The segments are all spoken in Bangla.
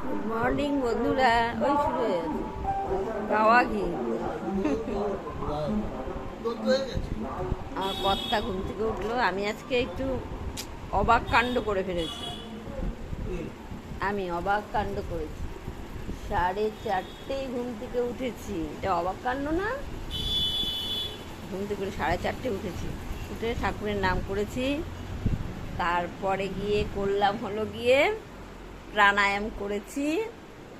গুড মর্নিং বন্ধুরা। ওই শুরু হয়ে গেছে গাওয়া ঘি। আমার কর্তা ঘুম থেকে উঠলো। আমি আজকে একটু অবাক কাণ্ড করে ফেলেছি। আমি অবাক কাণ্ড করেছি। 4:30 ঘুম থেকে উঠেছি। এটা অবাক কাণ্ড না? ঘুম থেকে 4:30 উঠেছি। উঠে ঠাকুরের নাম করেছি। তারপরে গিয়ে করলাম হলো গিয়ে প্রাণায়াম করেছি।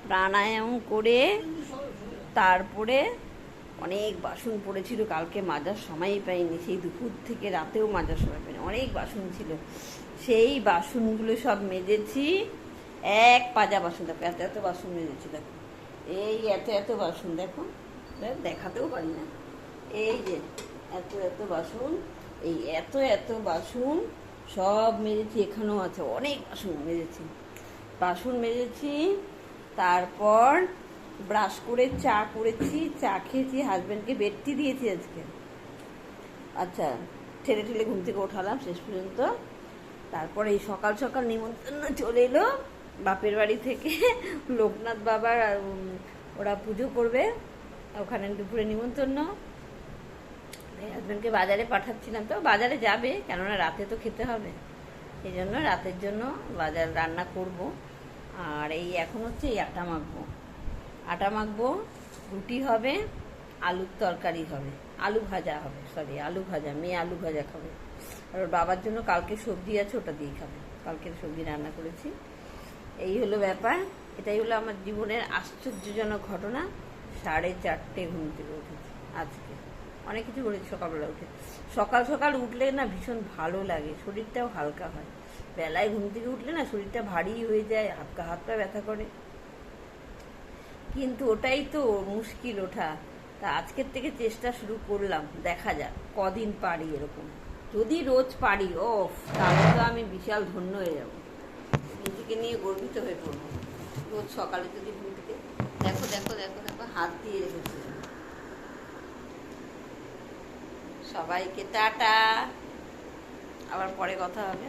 প্রাণায়াম করে তারপরে অনেক বাসন পড়েছিল, কালকে মাজার সময়ই পাইনি। সেই দুপুর থেকে রাতেও মাজার সময় পাইনি, অনেক বাসন ছিল। সেই বাসনগুলো সব মেজেছি। এক পাজা বাসন, দেখো এত এত বাসন মেজেছি। দেখো এই এত এত বাসন, দেখো দেখাতেও পারি না। এই যে এত এত বাসন, এই এত এত বাসন সব মেজেছি। এখানেও আছে অনেক বাসন মেজেছি। বাসন মেজেছি, তারপর ব্রাশ করে চা করেছি, চা খেয়েছি, হাজব্যান্ডকে বেডটি দিয়েছি আজকে। আচ্ছা, ঠেলে ঠেলে ঘুম থেকে ওঠালাম শেষ পর্যন্ত। তারপর এই সকাল সকাল নিমন্ত্রণ চলে এলো বাপের বাড়ি থেকে। লোকনাথ বাবার ওরা পুজো করবে, ওখানে দুপুরে নিমন্ত্রণ। হাজব্যান্ডকে বাজারে পাঠাচ্ছিলাম, তো বাজারে যাবে কেননা রাতে তো খেতে হবে, এই জন্য রাতের জন্য বাজার রান্না করব। আর এই এখন হচ্ছে এই আটা মাখবো, রুটি হবে, আলুর তরকারি হবে, আলু ভাজা হবে, আলু ভাজা, মেয়ে আলু ভাজা খাবে। আর ওর বাবার জন্য কালকে সবজি আছে, ওটা দিয়ে খাবে। কালকের সবজি রান্না করেছি। এই হলো ব্যাপার। এটাই হলো আমার জীবনের আশ্চর্যজনক ঘটনা। 4:30 ঘুম থেকে উঠেছি আজকে। অনেক কিছু করেছি সকালবেলা উঠে। সকাল সকাল উঠলে না ভীষণ ভালো লাগে, শরীরটাও হালকা হয়। বেলায় ঘুম থেকে উঠলে না শরীরটা ভারী হয়ে যায়, হাত পা ব্যথা করে। কিন্তু ওটাই তো মুশকিল ওঠা। তা আজকের থেকে চেষ্টা শুরু করলাম, দেখা যাক কদিন পারি এরকম। যদি রোজ পারি, তাহলে তো আমি বিশাল ধন্য হয়ে যাব, নিজেকে নিয়ে গর্বিত হয়ে পড়বো। রোজ সকালে যদি ঘুম থেকে দেখো দেখো দেখো দেখো হাত দিয়ে রেখেছি। সবাইকে টাটা, আবার পরে কথা হবে।